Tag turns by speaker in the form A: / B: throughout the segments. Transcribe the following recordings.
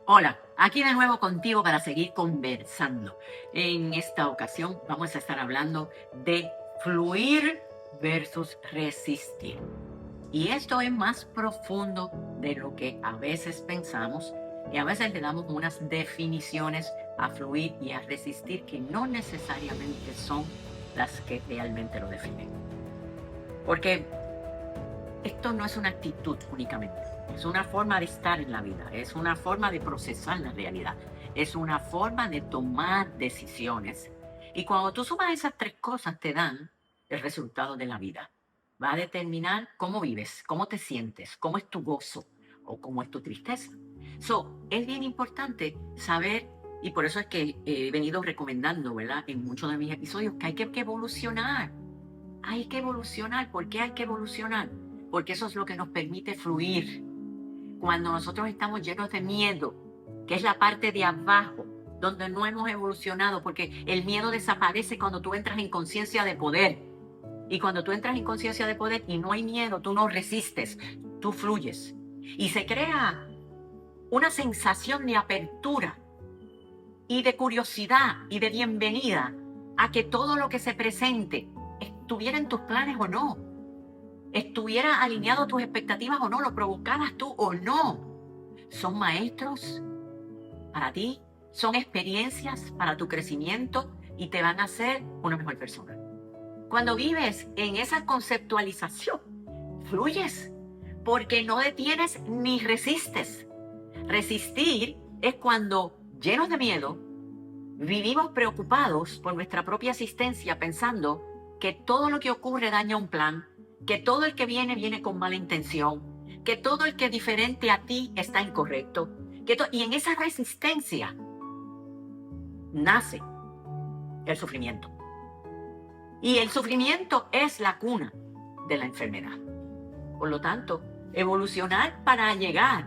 A: Hola, aquí de nuevo contigo para seguir conversando. En esta ocasión vamos a estar hablando de fluir versus resistir. Y esto es más profundo de lo que a veces pensamos y a veces le damos unas definiciones a fluir y a resistir que no necesariamente son las que realmente lo definen. Porque esto no es una actitud únicamente, es una forma de estar en la vida, es una forma de procesar la realidad, es una forma de tomar decisiones. Y cuando tú sumas esas tres cosas, te dan el resultado de la vida. Va a determinar cómo vives, cómo te sientes, cómo es tu gozo o cómo es tu tristeza. Es bien importante saber, y por eso es que he venido recomendando, ¿verdad? En muchos de mis episodios, que hay que evolucionar. Hay que evolucionar. ¿Por qué hay que evolucionar? Porque eso es lo que nos permite fluir. Cuando nosotros estamos llenos de miedo, que es la parte de abajo, donde no hemos evolucionado, porque el miedo desaparece cuando tú entras en conciencia de poder. Y cuando tú entras en conciencia de poder y no hay miedo, tú no resistes, tú fluyes. Y se crea una sensación de apertura y de curiosidad y de bienvenida a que todo lo que se presente estuviera en tus planes o no, estuviera alineado a tus expectativas o no, lo provocaras tú o no. Son maestros para ti, son experiencias para tu crecimiento y te van a hacer una mejor persona. Cuando vives en esa conceptualización, fluyes porque no detienes ni resistes. Resistir es cuando, llenos de miedo, vivimos preocupados por nuestra propia existencia pensando que todo lo que ocurre daña un plan, que todo el que viene con mala intención, que todo el que es diferente a ti está incorrecto. Y en esa resistencia nace el sufrimiento. Y el sufrimiento es la cuna de la enfermedad. Por lo tanto, evolucionar para llegar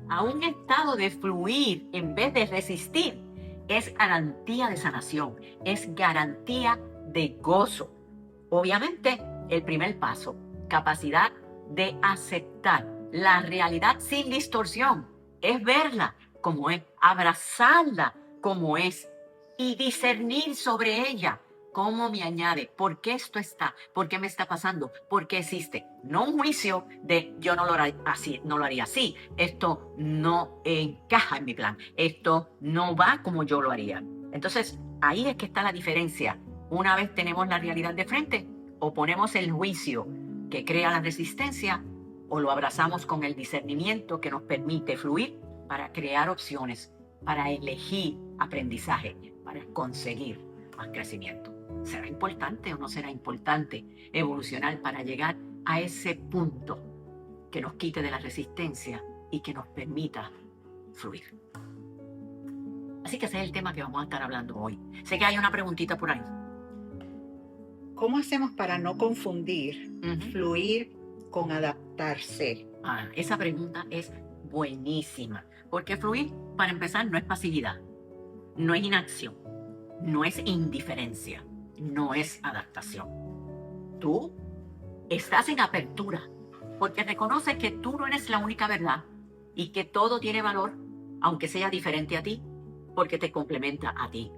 A: a un estado de fluir en vez de resistir es garantía de sanación, es garantía de gozo. Obviamente, el primer paso, capacidad de aceptar la realidad sin distorsión, es verla como es, abrazarla como es y discernir sobre ella. ¿Cómo me añade? ¿Por qué esto está? ¿Por qué me está pasando? ¿Por qué existe? No un juicio de yo no lo haría así. Esto no encaja en mi plan. Esto no va como yo lo haría. Entonces, ahí es que está la diferencia. Una vez tenemos la realidad de frente, o ponemos el juicio que crea la resistencia, o lo abrazamos con el discernimiento que nos permite fluir para crear opciones, para elegir aprendizaje, para conseguir más crecimiento. ¿Será importante o no será importante evolucionar para llegar a ese punto que nos quite de la resistencia y que nos permita fluir? Así que ese es el tema que vamos a estar hablando hoy. Sé que hay una preguntita por ahí.
B: ¿Cómo hacemos para no confundir
A: Ujú.
B: fluir con adaptarse?
A: Esa pregunta es buenísima, porque fluir, para empezar, no es pasividad, no es inacción, no es indiferencia, no es adaptación. Tú estás en apertura, porque reconoces que tú no eres la única verdad y que todo tiene valor, aunque sea diferente a ti, porque te complementa a ti,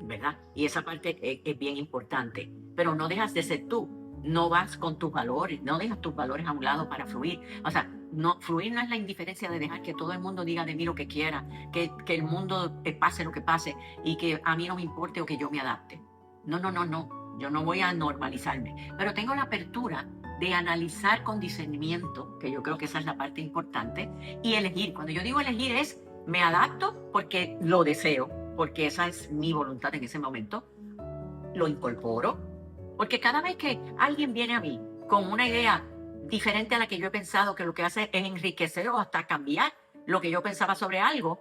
A: ¿verdad? Y esa parte es bien importante, pero no dejas de ser tú, no vas con tus valores, no dejas tus valores a un lado para fluir. O sea, no, fluir no es la indiferencia de dejar que todo el mundo diga de mí lo que quiera, que el mundo pase lo que pase y que a mí no me importe o que yo me adapte. No, no, no, no, yo no voy a normalizarme, pero tengo la apertura de analizar con discernimiento, que yo creo que esa es la parte importante, y elegir. Cuando yo digo elegir es, me adapto porque lo deseo, porque esa es mi voluntad en ese momento, lo incorporo, porque cada vez que alguien viene a mí con una idea diferente a la que yo he pensado, que lo que hace es enriquecer o hasta cambiar lo que yo pensaba sobre algo,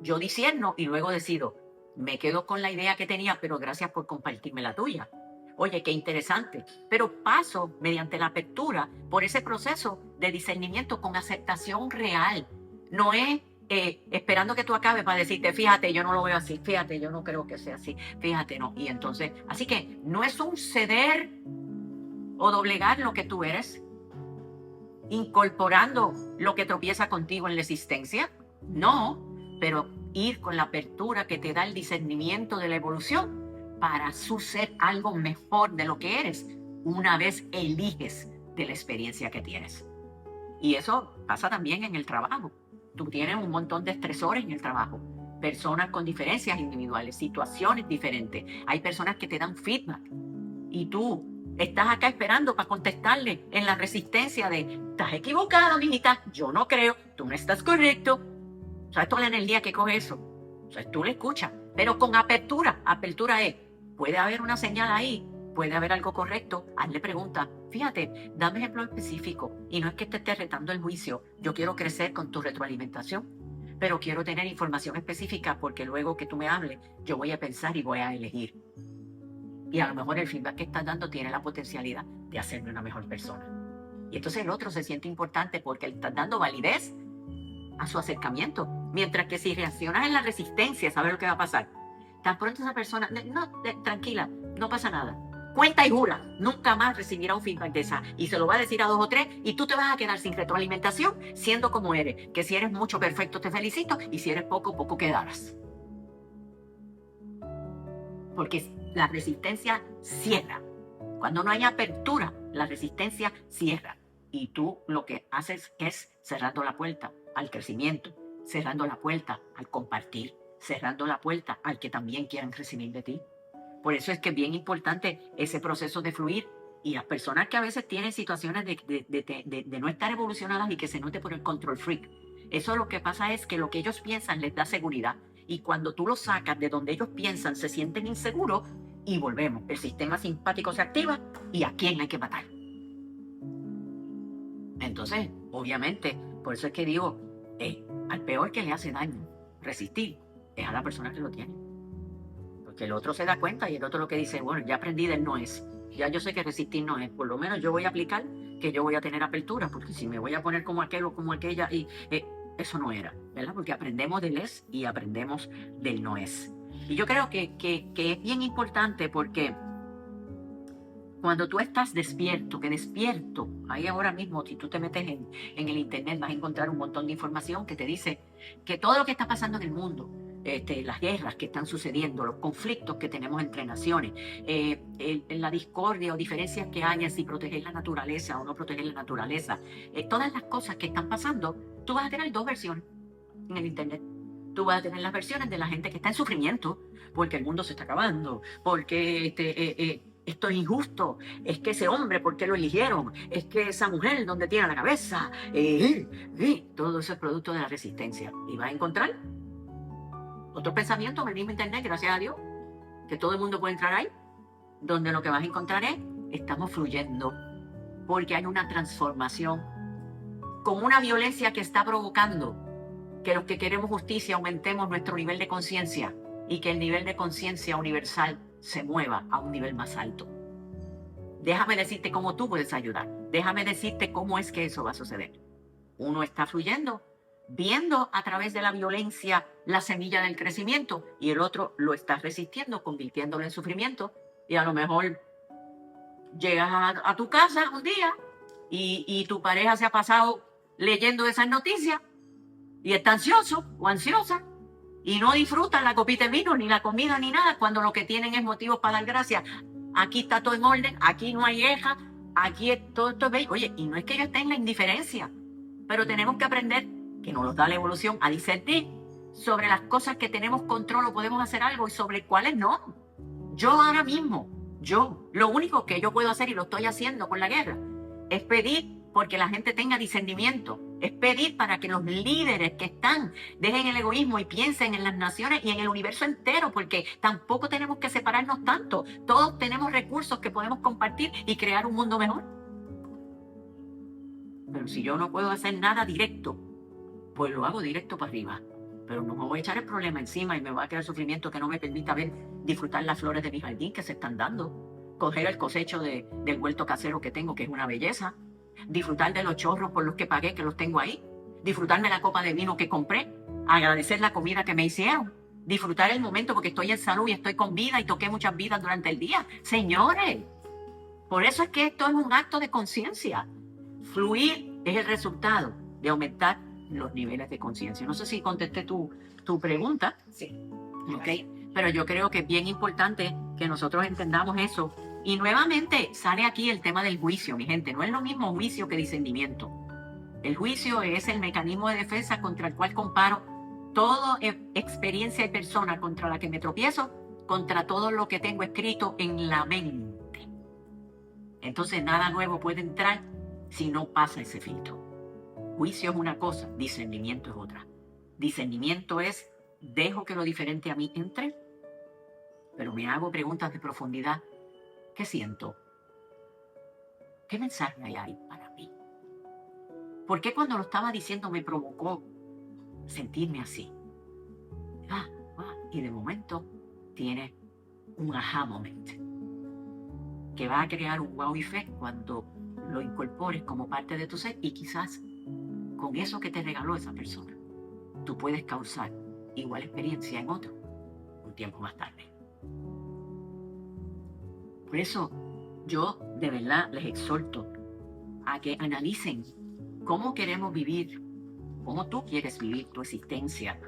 A: yo disierno y luego decido, me quedo con la idea que tenía, pero gracias por compartirme la tuya. Oye, qué interesante. Pero paso mediante la apertura por ese proceso de discernimiento con aceptación real. No es esperando que tú acabes para decirte, fíjate, yo no lo veo así, fíjate, yo no creo que sea así, fíjate, no. Y entonces, así que no es un ceder o doblegar lo que tú eres, incorporando lo que tropieza contigo en la existencia, No, pero ir con la apertura que te da el discernimiento de la evolución para ser algo mejor de lo que eres una vez eliges de la experiencia que tienes. Y eso pasa también en el trabajo. Tú tienes un montón de estresores en el trabajo, personas con diferencias individuales, situaciones diferentes. Hay personas que te dan feedback y tú estás acá esperando para contestarle en la resistencia de estás equivocada, mijita, yo no creo, tú no estás correcto. ¿Sabes toda la energía que coge eso? O sea, tú le escuchas, pero con apertura. Apertura es, puede haber una señal ahí, puede haber algo correcto, hazle preguntas. Fíjate, dame ejemplo específico. Y no es que te esté retando el juicio. Yo quiero crecer con tu retroalimentación, pero quiero tener información específica porque luego que tú me hables, yo voy a pensar y voy a elegir. Y a lo mejor el feedback que estás dando tiene la potencialidad de hacerme una mejor persona. Y entonces el otro se siente importante porque le estás dando validez a su acercamiento. Mientras que si reaccionas en la resistencia, ¿sabes lo que va a pasar? Tan pronto esa persona, tranquila, no pasa nada. Cuenta y jura, nunca más recibirá un feedback de esa. Y se lo va a decir a 2 o 3 y tú te vas a quedar sin retroalimentación siendo como eres. Que si eres mucho, perfecto, te felicito. Y si eres poco, poco quedarás. Porque la resistencia cierra. Cuando no hay apertura, la resistencia cierra. Y tú lo que haces es cerrando la puerta al crecimiento, cerrando la puerta al compartir, cerrando la puerta al que también quieran recibir de ti. Por eso es que es bien importante ese proceso de fluir. Y las personas que a veces tienen situaciones de no estar evolucionadas y que se note por el control freak, eso lo que pasa es que lo que ellos piensan les da seguridad. Y cuando tú los sacas de donde ellos piensan, se sienten inseguros y volvemos. El sistema simpático se activa y ¿a quién hay que matar? Entonces, obviamente, por eso es que digo, al peor que le hace daño resistir es a la persona que lo tiene. Porque el otro se da cuenta y el otro lo que dice, bueno, ya aprendí del no es. Ya yo sé que resistir no es. Por lo menos yo voy a aplicar que yo voy a tener apertura, porque si me voy a poner como aquel o como aquella, y eso no era, ¿verdad? Porque aprendemos del es y aprendemos del no es. Y yo creo que es bien importante porque cuando tú estás despierto, ahí ahora mismo, si tú te metes en el internet, vas a encontrar un montón de información que te dice que todo lo que está pasando en el mundo, las guerras que están sucediendo, los conflictos que tenemos entre naciones, la discordia o diferencias que hay en si proteger la naturaleza o no proteger la naturaleza, todas las cosas que están pasando, tú vas a tener 2 versiones en el internet. Tú vas a tener las versiones de la gente que está en sufrimiento, porque el mundo se está acabando, porque esto es injusto, es que ese hombre, ¿por qué lo eligieron? Es que esa mujer, ¿dónde tiene la cabeza? Todo eso es producto de la resistencia. Y vas a encontrar otro pensamiento en el mismo internet, gracias a Dios, que todo el mundo puede entrar ahí, donde lo que vas a encontrar es, estamos fluyendo, porque hay una transformación, con una violencia que está provocando que los que queremos justicia aumentemos nuestro nivel de conciencia y que el nivel de conciencia universal se mueva a un nivel más alto. Déjame decirte cómo tú puedes ayudar. Déjame decirte cómo es que eso va a suceder. Uno está fluyendo, viendo a través de la violencia la semilla del crecimiento y el otro lo está resistiendo, convirtiéndolo en sufrimiento. Y a lo mejor llegas a tu casa un día y tu pareja se ha pasado leyendo esas noticias y está ansioso o ansiosa y no disfrutan la copita de vino, ni la comida, ni nada, cuando lo que tienen es motivos para dar gracias. Aquí está todo en orden, aquí no hay queja, aquí todo esto es bello. Oye, y no es que yo esté en la indiferencia, pero tenemos que aprender, que nos da la evolución, a discernir sobre las cosas que tenemos control o podemos hacer algo y sobre cuáles no. Yo ahora mismo, lo único que yo puedo hacer, y lo estoy haciendo con la guerra, es pedir porque la gente tenga discernimiento. Es pedir para que los líderes que están dejen el egoísmo y piensen en las naciones y en el universo entero, porque tampoco tenemos que separarnos tanto. Todos tenemos recursos que podemos compartir y crear un mundo mejor. Pero si yo no puedo hacer nada directo, pues lo hago directo para arriba. Pero no me voy a echar el problema encima y me va a quedar sufrimiento que no me permita disfrutar las flores de mi jardín que se están dando, coger el cosecho del huerto casero que tengo, que es una belleza, disfrutar de los chorros por los que pagué, que los tengo ahí, disfrutarme la copa de vino que compré, agradecer la comida que me hicieron, disfrutar el momento porque estoy en salud y estoy con vida y toqué muchas vidas durante el día. Señores, por eso es que esto es un acto de conciencia. Fluir es el resultado de aumentar los niveles de conciencia. No sé si contesté tu pregunta,
B: Sí.
A: ¿ok? Pero yo creo que es bien importante que nosotros entendamos eso. Y nuevamente sale aquí el tema del juicio, mi gente. No es lo mismo juicio que discernimiento. El juicio es el mecanismo de defensa contra el cual comparo toda experiencia y persona contra la que me tropiezo, contra todo lo que tengo escrito en la mente. Entonces nada nuevo puede entrar si no pasa ese filtro. Juicio es una cosa, discernimiento es otra. Discernimiento es, dejo que lo diferente a mí entre, pero me hago preguntas de profundidad. ¿Qué siento? ¿Qué mensaje hay ahí para mí? ¿Por qué cuando lo estaba diciendo me provocó sentirme así? Y de momento tiene un aha moment que va a crear un wow effect cuando lo incorpores como parte de tu ser, y quizás con eso que te regaló esa persona, tú puedes causar igual experiencia en otro un tiempo más tarde. Por eso yo de verdad les exhorto a que analicen cómo queremos vivir, cómo tú quieres vivir tu existencia,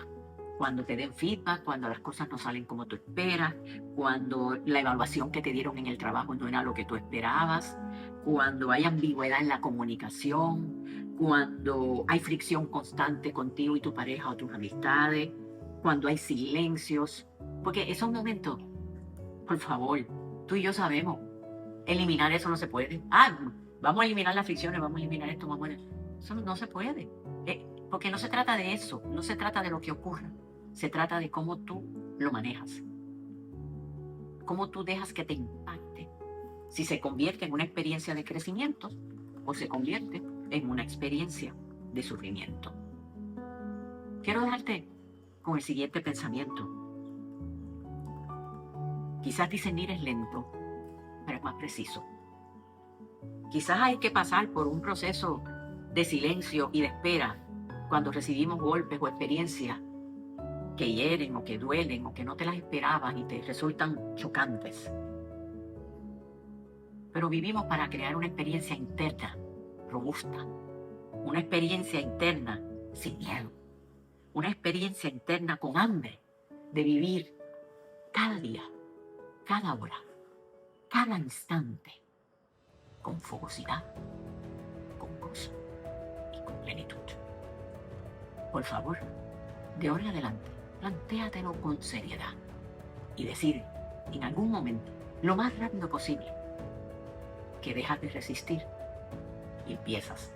A: cuando te den feedback, cuando las cosas no salen como tú esperas, cuando la evaluación que te dieron en el trabajo no era lo que tú esperabas, cuando hay ambigüedad en la comunicación, cuando hay fricción constante contigo y tu pareja o tus amistades, cuando hay silencios, porque esos momentos, por favor, tú y yo sabemos, eliminar eso no se puede. Vamos a eliminar las fricciones, vamos a eliminar esto, eso no se puede. Porque no se trata de eso, no se trata de lo que ocurra, se trata de cómo tú lo manejas, cómo tú dejas que te impacte, si se convierte en una experiencia de crecimiento o se convierte en una experiencia de sufrimiento. Quiero dejarte con el siguiente pensamiento. Quizás discernir es lento, pero es más preciso. Quizás hay que pasar por un proceso de silencio y de espera cuando recibimos golpes o experiencias que hieren o que duelen o que no te las esperabas y te resultan chocantes. Pero vivimos para crear una experiencia interna robusta, una experiencia interna sin miedo, una experiencia interna con hambre de vivir cada día, cada hora, cada instante con fogosidad, con gozo y con plenitud. Por favor, de ahora en adelante, plantéatelo con seriedad y decir en algún momento, lo más rápido posible, que dejas de resistir y empiezas